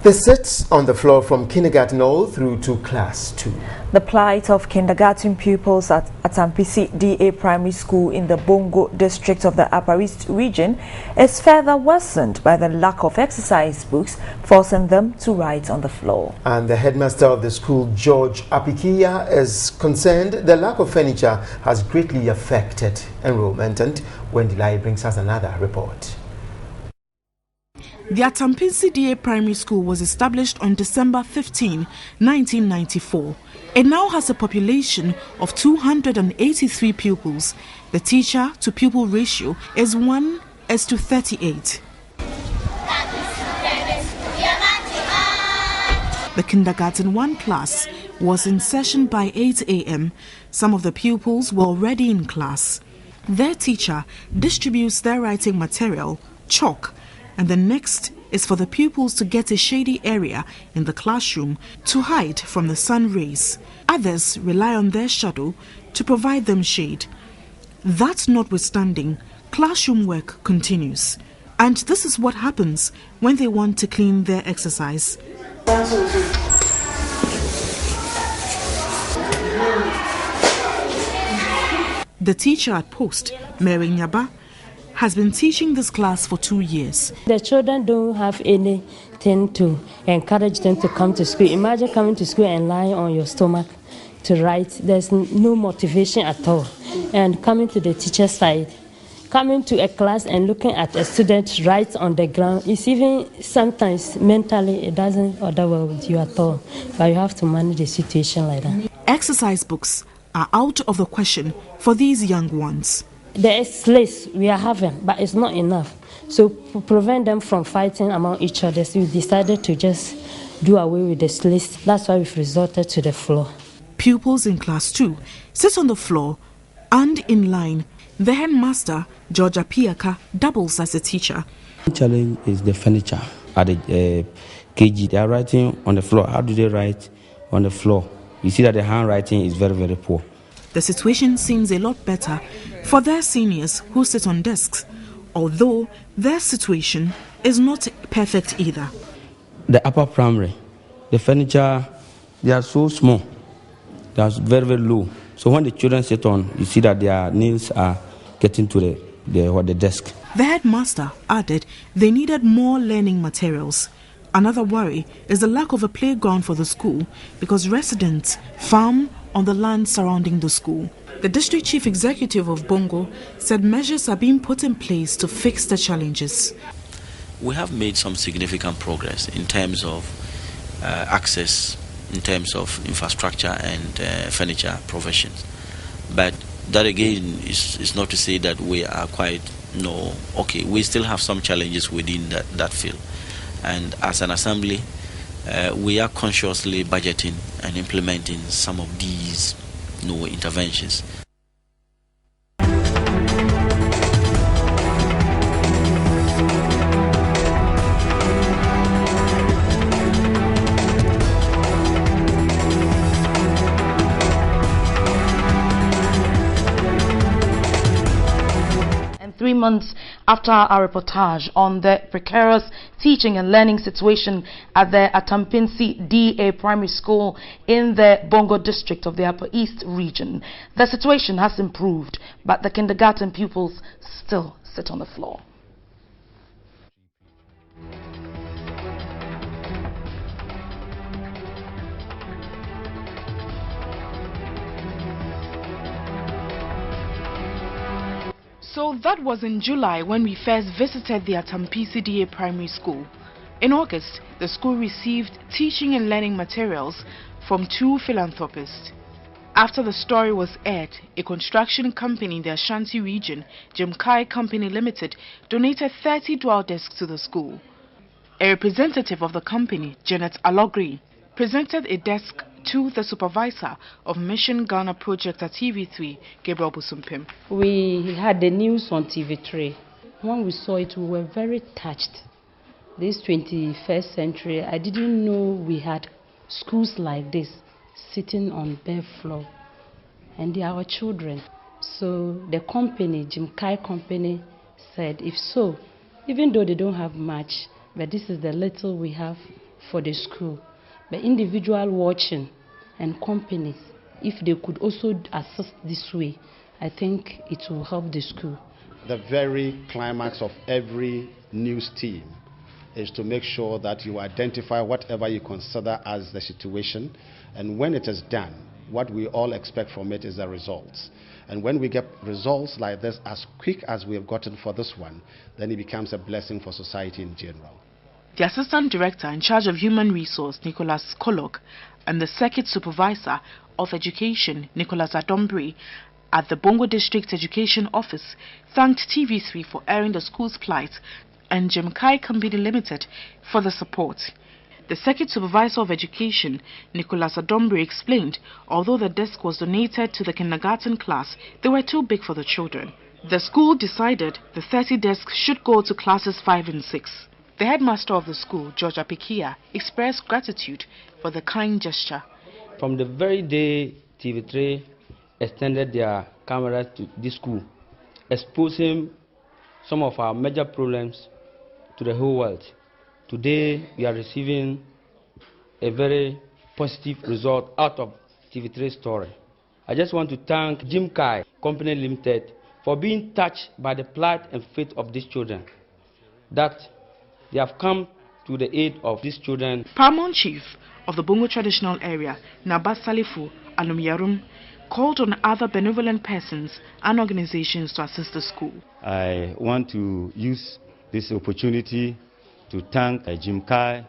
They sit on the floor from kindergarten all through to class 2. The plight of kindergarten pupils at Atampiisi D primary school in the Bongo district of the Upper East region is further worsened by the lack of exercise books, forcing them to write on the floor. And the headmaster of the school, George Apikiya, is concerned the lack of furniture has greatly affected enrollment. And Wendy Lai brings us another report. The Atampiisi D primary school was established on December 15, 1994. It now has a population of 283 pupils. The teacher-to-pupil ratio is 1:38. The Kindergarten 1 class was in session by 8 a.m. Some of the pupils were already in class. Their teacher distributes their writing material, chalk, and the next is for the pupils to get a shady area in the classroom to hide from the sun rays. Others rely on their shadow to provide them shade. That notwithstanding, classroom work continues. And this is what happens when they want to clean their exercise. The teacher at post, Mary Nyaba, has been teaching this class for 2 years. The children don't have anything to encourage them to come to school. Imagine coming to school and lying on your stomach to write. There's no motivation at all. And coming to the teacher's side, coming to a class and looking at a student write on the ground, it's even sometimes mentally it doesn't order well with you at all. But you have to manage the situation like that. Exercise books are out of the question for these young ones. There is list we are having, but it's not enough. So to prevent them from fighting among each other, so we decided to just do away with this list. That's why we've resorted to the floor. Pupils in class 2 sit on the floor and in line. The headmaster, George Apikiya, doubles as a teacher. The challenge is the furniture at the KG. They are writing on the floor. How do they write on the floor? You see that the handwriting is very, very poor. The situation seems a lot better for their seniors who sit on desks, although their situation is not perfect either. The upper primary, the furniture, they are so small, they are very, very low. So when the children sit on, you see that their nails are getting to the desk. The headmaster added they needed more learning materials. Another worry is the lack of a playground for the school because residents farm on the land surrounding the school. The district chief executive of Bongo said measures are being put in place to fix the challenges. We have made some significant progress in terms of access, in terms of infrastructure and furniture provisions. But that again is not to say that we are quite, we still have some challenges within that field. And as an assembly, we are consciously budgeting and implementing some of these interventions. And 3 months after our reportage on the precarious teaching and learning situation at the Atampiisi D primary school in the Bongo district of the Upper East region, the situation has improved, but the kindergarten pupils still sit on the floor. So that was in July when we first visited the Atampiisi D primary school. In August, the school received teaching and learning materials from 2 philanthropists. After the story was aired, a construction company in the Ashanti region, Jimkai Company Limited, donated 30 dwell desks to the school. A representative of the company, Janet Alogri, presented a desk to the supervisor of Mission Ghana project at TV3, Gabriel Busumpim. We had the news on TV3. When we saw it, we were very touched. This 21st century, I didn't know we had schools like this, sitting on bare floor. And they are our children. So the company, Jimkai Company, said, if so, even though they don't have much, but this is the little we have, for the school. But individual watching and companies, if they could also assist this way, I think it will help the school. The very climax of every news team is to make sure that you identify whatever you consider as the situation, and when it is done, what we all expect from it is the results. And when we get results like this as quick as we have gotten for this one, then it becomes a blessing for society in general. The Assistant Director in charge of Human Resource, Nicholas Kolok, and the Circuit Supervisor of Education, Nicholas Adombre, at the Bongo District Education Office, thanked TV3 for airing the school's plight and Jemkai Company Limited for the support. The Circuit Supervisor of Education, Nicholas Adombre, explained although the desk was donated to the kindergarten class, they were too big for the children. The school decided the 30 desks should go to classes 5 and 6. The headmaster of the school, George Apikia, expressed gratitude for the kind gesture. From the very day TV3 extended their cameras to this school, exposing some of our major problems to the whole world, today we are receiving a very positive result out of TV3's story. I just want to thank Jemkai Company Limited for being touched by the plight and fate of these children, that they have come to the aid of these children. Paramount Chief of the Bongo Traditional Area, Nabat Salifu Alumyarum, called on other benevolent persons and organizations to assist the school. I want to use this opportunity to thank Jemkai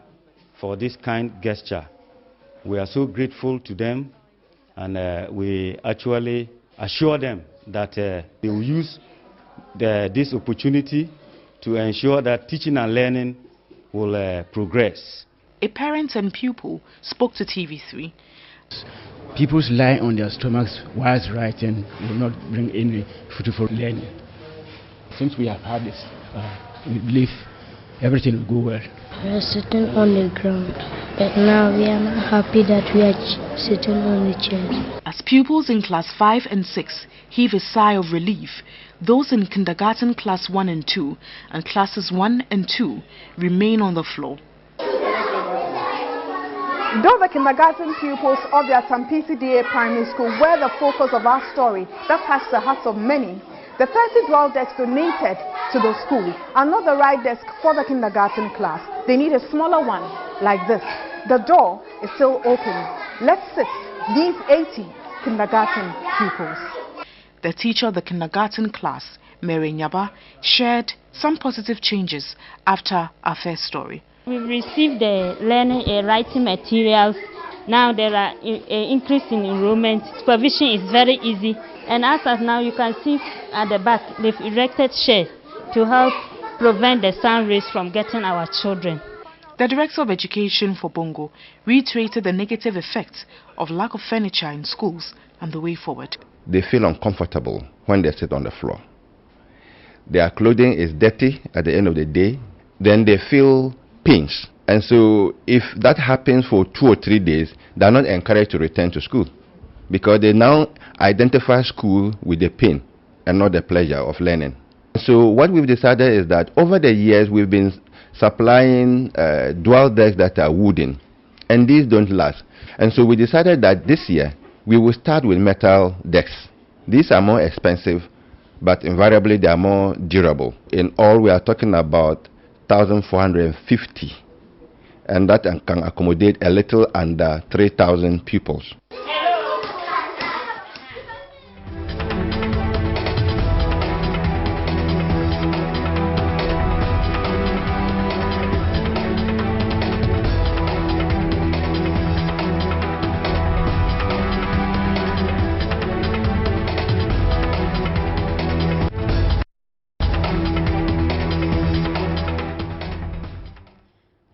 for this kind gesture. We are so grateful to them, and we actually assure them that they will use this opportunity to ensure that teaching and learning will progress. A parent and pupil spoke to TV3. Pupils lie on their stomachs whilst writing will not bring any fruitful learning. Since we have had this, we believe everything will go well. We are sitting on the ground, but now we are not happy that we are sitting on the chairs. As pupils in class 5 and 6 heave a sigh of relief, those in kindergarten class 1 and 2 and classes 1 and 2 remain on the floor. Though the kindergarten pupils of the Atampiisi D Primary School were the focus of our story that touched the hearts of many, the 30 dwell desks donated to the school are not the right desk for the kindergarten class. They need a smaller one like this. The door is still open. Let's sit these 80 kindergarten pupils. The teacher of the kindergarten class, Mary Nyaba, shared some positive changes after our first story. We received the learning and writing materials. Now there are an increase in enrollment. Supervision is very easy. And as of now, you can see at the back, they've erected shade to help prevent the sun rays from getting our children. The Director of Education for Bongo reiterated the negative effects of lack of furniture in schools and the way forward. They feel uncomfortable when they sit on the floor. Their clothing is dirty at the end of the day. Then they feel pains. And so if that happens for 2 or 3 days, they are not encouraged to return to school, because they now identify school with the pain and not the pleasure of learning. So what we've decided is that over the years we've been supplying dual desks that are wooden, and these don't last. And so we decided that this year we will start with metal desks. These are more expensive, but invariably they are more durable. In all, we are talking about 1,450, and that can accommodate a little under 3,000 pupils.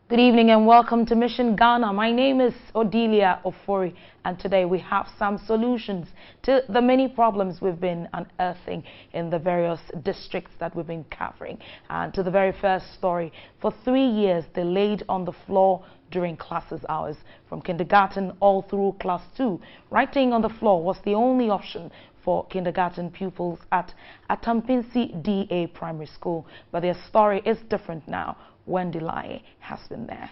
Good evening and welcome to Mission Ghana. My name is Odilia Ofori, and today we have some solutions to the many problems we've been unearthing in the various districts that we've been covering. And to the very first story, for 3 years they laid on the floor during classes hours, from kindergarten all through class 2. Writing on the floor was the only option for kindergarten pupils at Atampiisi D Primary School, but their story is different now. Wendy Lai has been there.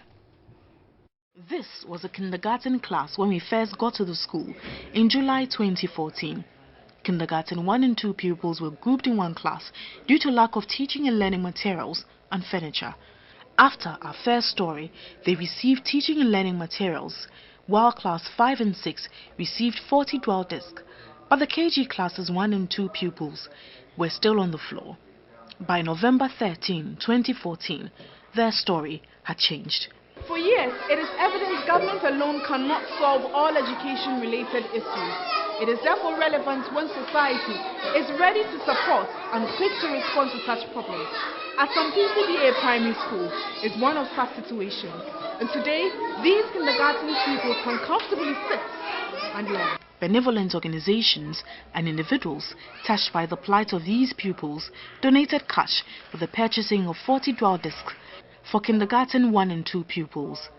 This was a kindergarten class when we first got to the school in July 2014. Kindergarten 1 and 2 pupils were grouped in one class due to lack of teaching and learning materials and furniture. After our first story, they received teaching and learning materials, while class 5 and 6 received 40 dwell discs, but the KG classes 1 and 2 pupils were still on the floor. By November 13, 2014, their story had changed. For years, it is evident government alone cannot solve all education-related issues. It is therefore relevant when society is ready to support and quick to respond to such problems. Atampiisi D Primary School is one of such situations, and today, these kindergarten pupils can comfortably sit and learn. Benevolent organizations and individuals touched by the plight of these pupils donated cash for the purchasing of 40 dwell discs for kindergarten 1 and 2 pupils.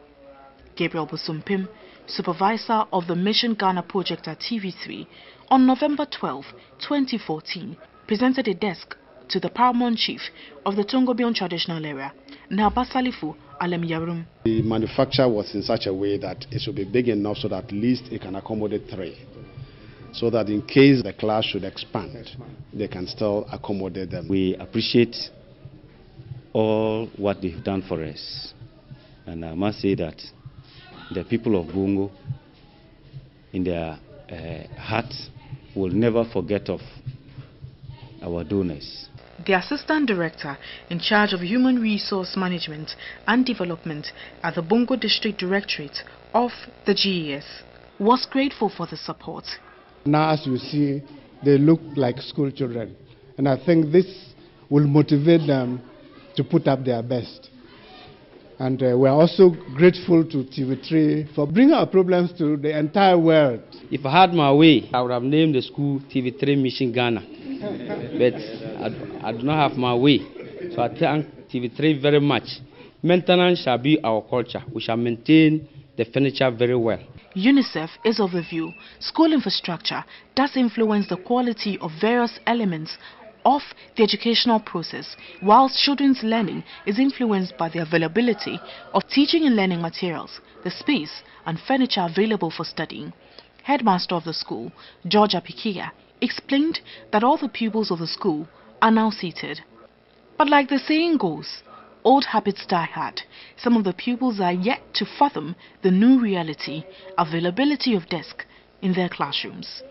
Gabriel Busumpim, supervisor of the Mission Ghana project at TV3, on November 12, 2014, presented a desk to the paramount chief of the Tongobion traditional area, Nabasalifu Alem Yarum. The manufacture was in such a way that it should be big enough so that at least it can accommodate 3. So that in case the class should expand, they can still accommodate them. We appreciate all what they've done for us. And I must say that the people of Bongo, in their hearts, will never forget of our donors. The Assistant Director in charge of Human Resource Management and Development at the Bongo District Directorate of the GES was grateful for the support. Now, as you see, they look like school children, and I think this will motivate them to put up their best. And we're also grateful to TV3 for bringing our problems to the entire world. If I had my way, I would have named the school TV3 Mission Ghana. But I do not have my way. So I thank TV3 very much. Maintenance shall be our culture. We shall maintain the furniture very well. UNICEF is of the view school infrastructure does influence the quality of various elements of the educational process, whilst children's learning is influenced by the availability of teaching and learning materials, the space and furniture available for studying. Headmaster of the school, George Apikia, explained that all the pupils of the school are now seated. But like the saying goes, old habits die hard. Some of the pupils are yet to fathom the new reality, availability of desks in their classrooms.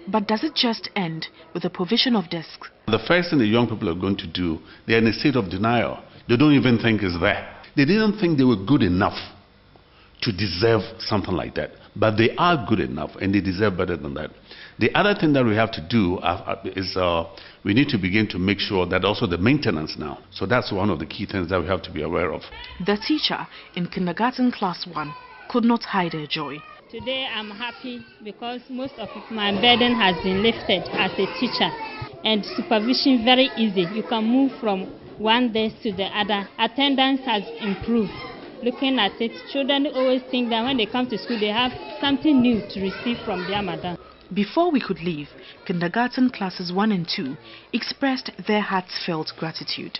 But does it just end with the provision of desks? The first thing the young people are going to do, they're in a state of denial. They don't even think it's there. They didn't think they were good enough to deserve something like that. But they are good enough and they deserve better than that. The other thing that we have to do is we need to begin to make sure that also the maintenance now. So that's one of the key things that we have to be aware of. The teacher in kindergarten class 1 could not hide her joy. Today I'm happy because most of my burden has been lifted as a teacher, and supervision very easy. You can move from one desk to the other. Attendance has improved. Looking at it, children always think that when they come to school they have something new to receive from their madam. Before we could leave, kindergarten classes 1 and 2 expressed their heartfelt gratitude.